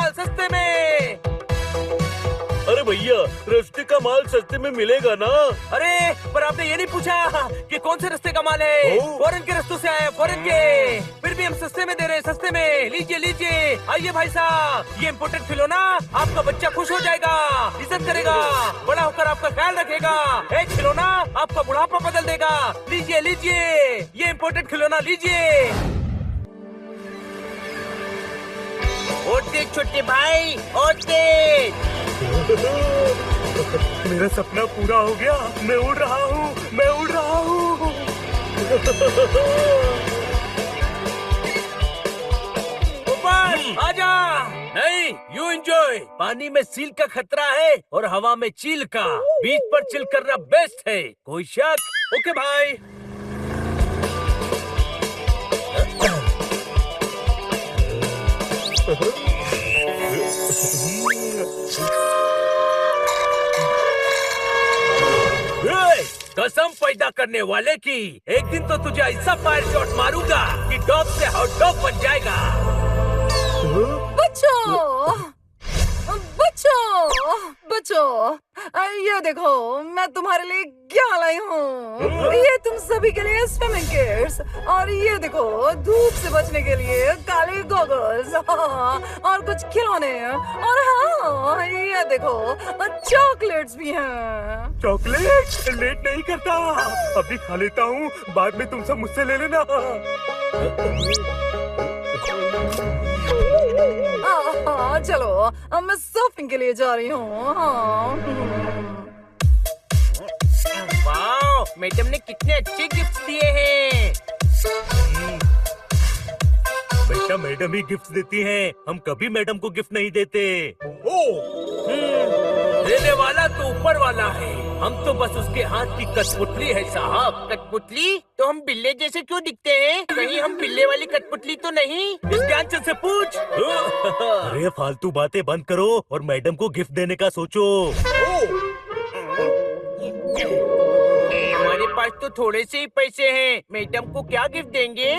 माल सस्ते में। अरे भैया, रास्ते का माल सस्ते में मिलेगा ना? अरे पर आपने ये नहीं पूछा कि कौन से रास्ते का माल है। फॉरेन के रास्तों से आया, फॉरेन के। फिर भी हम सस्ते में दे रहे हैं, सस्ते में। लीजिए लीजिए, आइए भाई साहब, ये इम्पोर्टेड खिलौना आपका बच्चा खुश हो जाएगा, इज्जत करेगा, बड़ा होकर आपका ख्याल रखेगा। एक खिलौना आपका बुढ़ापा बदल देगा। लीजिए लीजिए, ये इम्पोर्टेड खिलौना लीजिए। और तेज छोटे भाई, और तेज। मेरा सपना पूरा हो गया। मैं उड़ रहा हूँ, मैं उड़ रहा हूँ। ऊपर आजा। नहीं, यू एंजॉय। पानी में सील का खतरा है और हवा में चील का। बीच पर चिल करना बेस्ट है। कोई शक? ओके भाई। कसम पैदा करने वाले की, एक दिन तो तुझे ऐसा फायर शॉट मारूंगा कि डॉग से हॉट डॉग बन जाएगा। बच्चों, बच्चों, बच्चों, ये देखो, मैं तुम्हारे लिए क्या लाई हूँ। ये तुम सभी के लिए स्विमिंग किट्स, और ये देखो धूप से बचने के लिए काले गॉगल्स, और कुछ खिलौने, और हाँ ये देखो चॉकलेट्स भी हैं। चॉकलेट? लेट नहीं करता, अभी खा लेता हूँ, बाद में तुम सब मुझसे ले लेना। हाँ चलो, अब मैं सर्फिंग के लिए जा रही हूँ। हाँ। वाओ, मैडम ने कितने अच्छे गिफ्ट दिए हैं। बेटा, मैडम ही गिफ्ट देती हैं, हम कभी मैडम को गिफ्ट नहीं देते। देने वाला तो ऊपर वाला है, हम तो बस उसके हाथ की कठपुतली है साहब। कठपुतली? तो हम बिल्ले जैसे क्यों दिखते हैं? कहीं हम बिल्ले वाली कठपुतली तो नहीं? इस ज्ञानचंद से पूछ। अरे फालतू बातें बंद करो और मैडम को गिफ्ट देने का सोचो। हमारे पास तो थोड़े से ही पैसे हैं, मैडम को क्या गिफ्ट देंगे?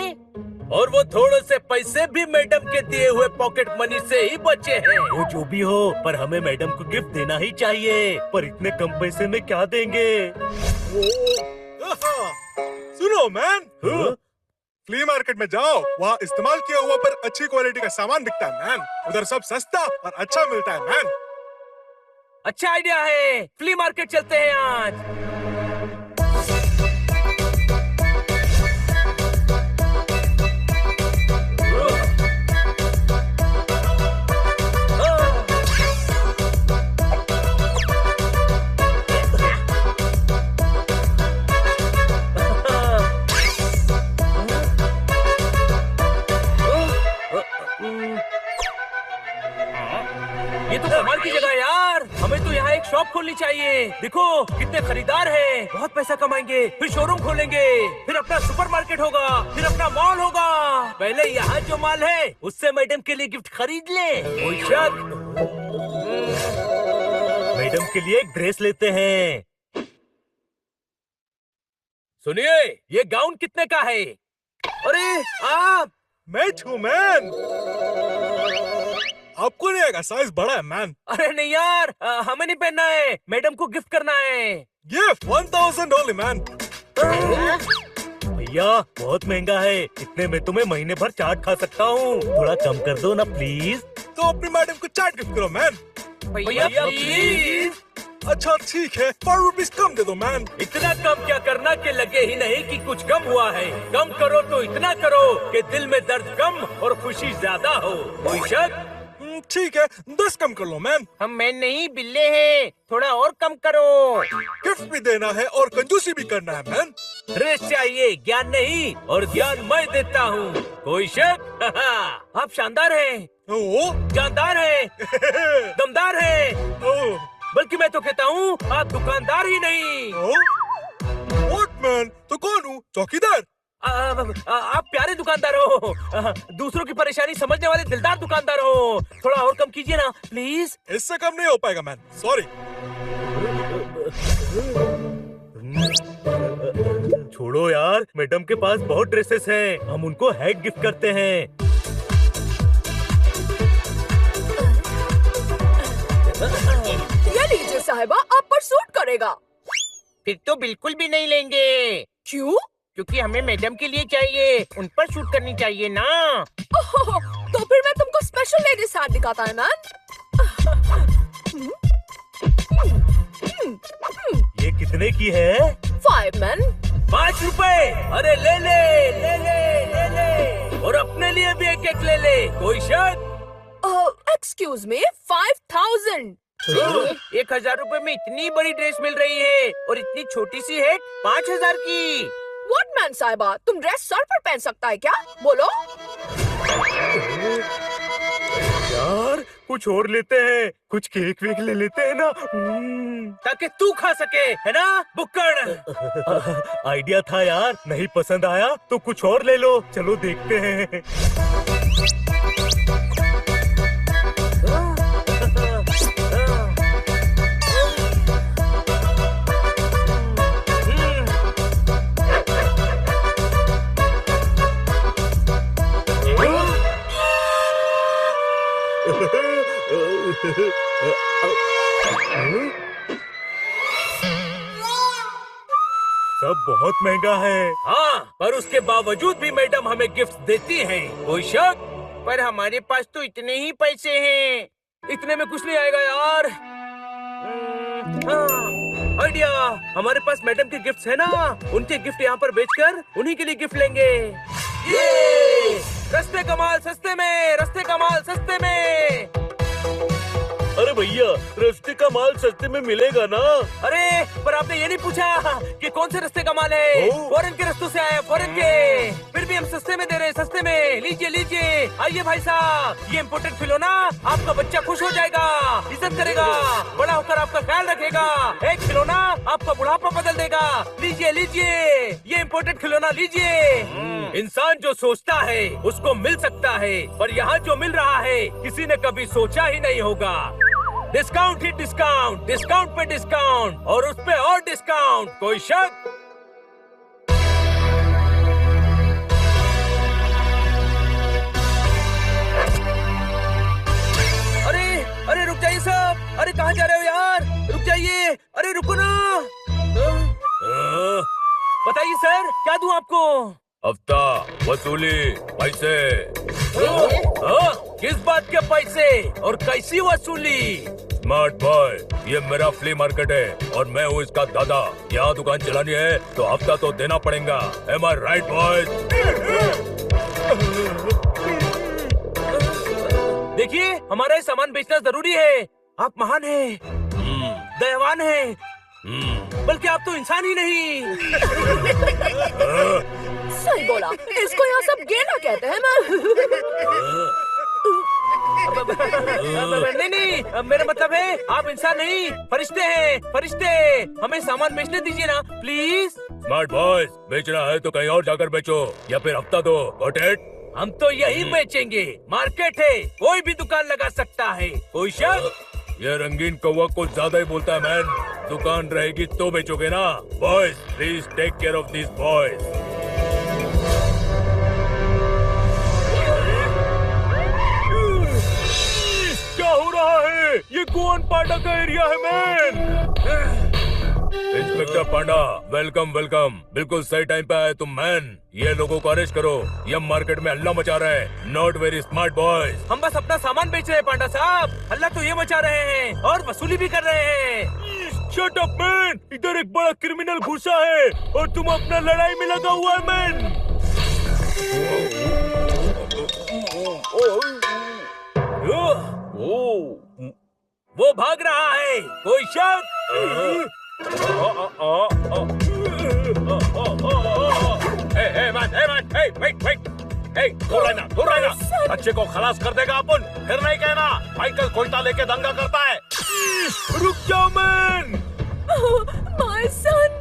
और वो थोड़े से पैसे भी मैडम के दिए हुए पॉकेट मनी से ही बचे हैं। वो जो भी हो, पर हमें मैडम को गिफ्ट देना ही चाहिए। पर इतने कम पैसे में क्या देंगे? सुनो मैन, फ्ली मार्केट में जाओ, वहाँ इस्तेमाल किया हुआ पर अच्छी क्वालिटी का सामान बिकता है मैन। उधर सब सस्ता और अच्छा मिलता है मैन। अच्छा आइडिया है, फ्ली मार्केट चलते हैं आज। ये तो कमाल की जगह है यार, हमें तो यहाँ एक शॉप खोलनी चाहिए। देखो कितने खरीदार हैं, बहुत पैसा कमाएंगे, फिर शोरूम खोलेंगे, फिर अपना सुपरमार्केट होगा, फिर अपना मॉल होगा। पहले यहाँ जो माल है उससे मैडम के लिए गिफ्ट खरीद ले। कोई शक? मैडम के लिए एक ड्रेस लेते हैं। सुनिए, ये गाउन कितने का है? अरे आप? मैं छू मैन। आपको नहीं आएगा, साइज बड़ा है मैन। अरे नहीं यार, हमें नहीं पहनना है, मैडम को गिफ्ट करना है। ये 1000 ओनली मैन। भैया बहुत महंगा है, इतने में तुम्हें महीने भर चाट खा सकता हूँ। थोड़ा कम कर दो ना प्लीज। तो अपनी मैडम को चाट गिफ्ट करो मैन। भैया प्लीज। अच्छा ठीक है, 4 रुपीज कम दे दो मैन। इतना कम क्या करना कि लगे ही नहीं कि कुछ कम हुआ है। कम करो तो इतना करो कि दिल में दर्द कम और खुशी ज्यादा हो। कोई शक? ठीक है, 10 कम कर लो मैन। हम मैन नहीं बिल्ले हैं, थोड़ा और कम करो। गिफ्ट भी देना है और कंजूसी भी करना है मैन। ड्रेस चाहिए, ज्ञान नहीं, और ज्ञान मैं देता हूँ। कोई शक? आप शानदार हैं, ओ जानदार हैं, दमदार हैं, ओ बल्कि मैं तो कहता हूँ आप दुकानदार ही नहीं। What man? तो कौन हूँ? चौकीदार? आप प्यारे दुकानदार हो, दूसरों की परेशानी समझने वाले दिलदार दुकानदार हो। थोड़ा और कम कीजिए ना प्लीज। इससे कम नहीं हो पाएगा मैन, सॉरी। छोड़ो यार, मैडम के पास बहुत ड्रेसेस हैं, हम उनको हैट गिफ्ट करते हैं। पड़ेगा। फिर तो बिल्कुल भी नहीं लेंगे, क्यों? क्योंकि हमें मैडम के लिए चाहिए, उन पर शूट करनी चाहिए ना। ओहो, तो फिर मैं तुमको स्पेशल लेडीज हार्ट दिखाता है मैन। ये कितने की है? 5 मैन। 5 रुपए? अरे ले ले ले ले ले ले, और अपने लिए भी एक एक ले ले, कोई शक? Excuse me, 5000। 1000 रुपए में इतनी बड़ी ड्रेस मिल रही है और इतनी छोटी सी है 5000 की। व्हाट मैन साहिबा, तुम ड्रेस सर पर पहन सकता है क्या? बोलो। यार कुछ और लेते हैं, कुछ केक वेक ले लेते हैं ना। ताकि तू खा सके, है ना बुक्कड़? आइडिया था यार, नहीं पसंद आया तो कुछ और ले लो। चलो देखते हैं। सब बहुत महंगा है। हाँ, पर उसके बावजूद भी मैडम हमें गिफ्ट देती हैं, कोई शक? पर हमारे पास तो इतने ही पैसे हैं, इतने में कुछ नहीं आएगा यार। आइडिया, हमारे पास मैडम के गिफ्ट्स है ना, उनके गिफ्ट यहाँ पर बेचकर उन्हीं के लिए गिफ्ट लेंगे। ये रस्ते का माल सस्ते में, रस्ते का माल सस्ते में। अरे भैया, रास्ते का माल सस्ते में मिलेगा ना? अरे पर आपने ये नहीं पूछा कि कौन से रास्ते का माल है। फॉरेन के रास्तों से आया, फॉरेन के, फिर भी हम सस्ते में दे रहे हैं, सस्ते में। लीजिए लीजिए, आइए भाई साहब, ये इम्पोर्टेड खिलौना, आपका बच्चा खुश हो जाएगा, इज्जत करेगा, बड़ा होकर आपका ख्याल रखेगा। एक खिलौना आपका बुढ़ापा बदल देगा। लीजिए लीजिए, ये इम्पोर्टेड खिलौना लीजिए। इंसान जो सोचता है उसको मिल सकता है, पर यहाँ जो मिल रहा है किसी ने कभी सोचा ही नहीं होगा। डिस्काउंट ही डिस्काउंट, डिस्काउंट पे डिस्काउंट, और उस पे और डिस्काउंट, कोई शक? अरे अरे रुक जाइए साहब, अरे कहाँ जा रहे हो यार, रुक जाइए, अरे रुको ना। बताइए सर, क्या दूं आपको? हफ्ता, वसूली, पैसे। किस बात के पैसे और कैसी वसूली? स्मार्ट बॉय, ये मेरा फ्ली मार्केट है और मैं हूँ इसका दादा। यहाँ दुकान चलानी है तो हफ्ता तो देना पड़ेगा। Am I right, boys? देखिए, हमारा ये सामान बेचना जरूरी है। आप महान हैं, दयावान हैं, बल्कि आप तो इंसान ही नहीं। सही बोला, इसको यहाँ सब गेना कहते हैं नहीं नहीं, मेरा मतलब है आप इंसान नहीं, फरिश्ते हैं, फरिश्ते। हमें सामान बेचने दीजिए ना प्लीज। स्मार्ट बॉयज, बेचना है तो कहीं और जाकर बेचो या फिर हफ्ता दो। Got it? हम तो यही बेचेंगे, मार्केट है, कोई भी दुकान लगा सकता है, कोई शक? ये रंगीन कौवा कुछ ज्यादा ही बोलता है मैन। दुकान रहेगी तो बेचोगे ना। Boys, please take care of this boys. क्या हो रहा है? ये गोवन पांडा का एरिया है मैन। इंस्पेक्टर पांडा, वेलकम वेलकम। बिल्कुल सही टाइम पे आए तुम मैन। ये लोगों को अरेस्ट करो, ये मार्केट में हल्ला मचा रहा है। Not very smart boys. हम बस अपना सामान बेच रहे हैं पांडा साहब, हल्ला तो ये मचा रहे हैं और वसूली भी कर रहे हैं। शट अप मैन, इधर एक बड़ा क्रिमिनल घुसा है और तुम अपना लड़ाई में लगा हुआ है मैन। वो भाग रहा है, कोई शक? बच्चे को खलास कर देगा अपन, फिर नहीं कहना माइकल कोयता लेके दंगा करता है। रुक जाओ man. My son.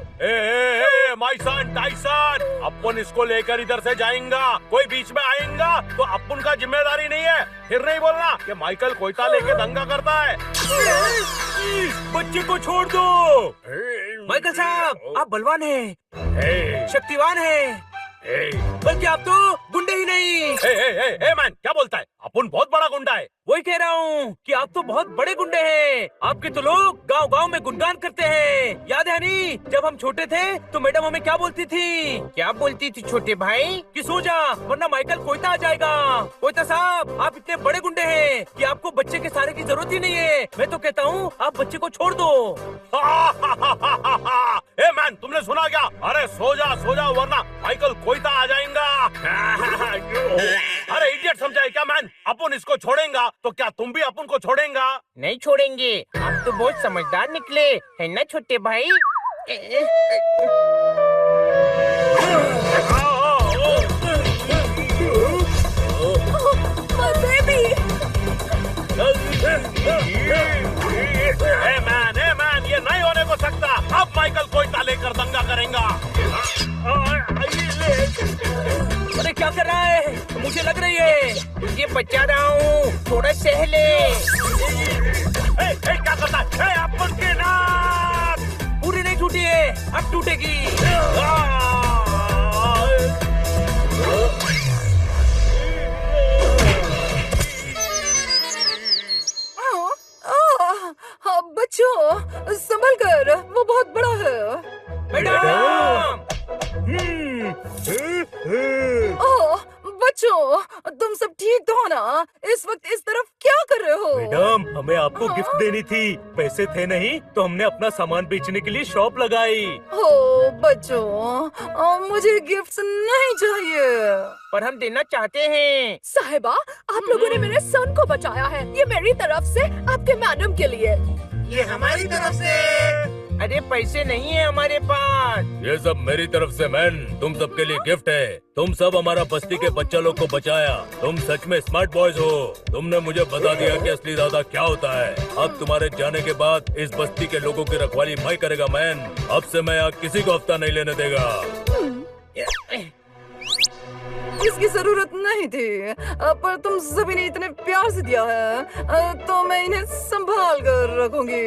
My son Tyson, अपन इसको लेकर इधर से जाएगा, कोई बीच में आएगा तो अपन का जिम्मेदारी नहीं है। फिर नहीं बोलना कि माइकल कोयता लेके दंगा करता है। बच्चे को छोड़ दो। माइकल साहब, आप बलवान हैं, शक्तिवान हैं, बल्कि आप तो गुंडे गुंडे ही नहीं। ए मैन, क्या बोलता है? अपन बहुत बड़ा गुंडा है। वही कह रहा हूँ कि आप तो बहुत बड़े गुंडे हैं। आपके तो लोग गांव गांव में गुणगान करते हैं। याद है नहीं, जब हम छोटे थे तो मैडम हमें क्या बोलती थी? क्या बोलती थी छोटे भाई? कि सो जा वरना माइकल कोयता आ जाएगा। कोयता साहब, आप इतने बड़े गुंडे हैं कि आपको बच्चे के सहारे की जरूरत ही नहीं है। मैं तो कहता हूँ आप बच्चे को छोड़ दो। ए मैन, तुमने सुना क्या? अरे सो जा वरना माइकल कोयता आ जाएगा। अरे इडियट समझा है क्या मैन? अपन इसको छोड़ेगा तो क्या तुम भी अपन को छोड़ेगा? नहीं छोड़ेंगे। आप तो बहुत समझदार निकले है ना छोटे भाई। बेबी, ए मैन, ये नहीं होने को सकता। अब माइकल कोयता लेकर दंगा करेगा। अरे क्या कर रहा है? मुझे लग रही है तुझे बचा रहा हूँ, थोड़ा सह ले। क्या करता है? अपन की नाक पूरी नहीं टूटी है, अब टूटेगी। बच्चों संभल कर, वो बहुत बड़ा है। मैडम, ओह बच्चों, तुम सब ठीक तो हो ना? इस वक्त इस तरफ क्या कर रहे हो? मैडम, हमें आपको गिफ्ट देनी थी, पैसे थे नहीं तो हमने अपना सामान बेचने के लिए शॉप लगाई। हो बच्चों, मुझे गिफ्ट्स नहीं चाहिए। पर हम देना चाहते हैं। साहिबा, आप लोगों ने मेरे सन को बचाया है। ये मेरी तरफ से आपके मैडम के लिए। ये हमारी तरफ से। अरे पैसे नहीं है हमारे पास। ये सब मेरी तरफ से मैन, तुम सबके लिए गिफ्ट है। तुम सब हमारा बस्ती के बच्चा लोग को बचाया। तुम सच में स्मार्ट बॉयज हो। तुमने मुझे बता दिया कि असली दादा क्या होता है। अब तुम्हारे जाने के बाद इस बस्ती के लोगों की रखवाली मैं करेगा मैन। अब से मैं यहाँ किसी को हफ्ता नहीं लेने देगा। इसकी जरूरत नहीं थी, पर तुम सभी ने इतने प्यार से दिया है तो मैं इन्हें संभाल कर रखूंगी।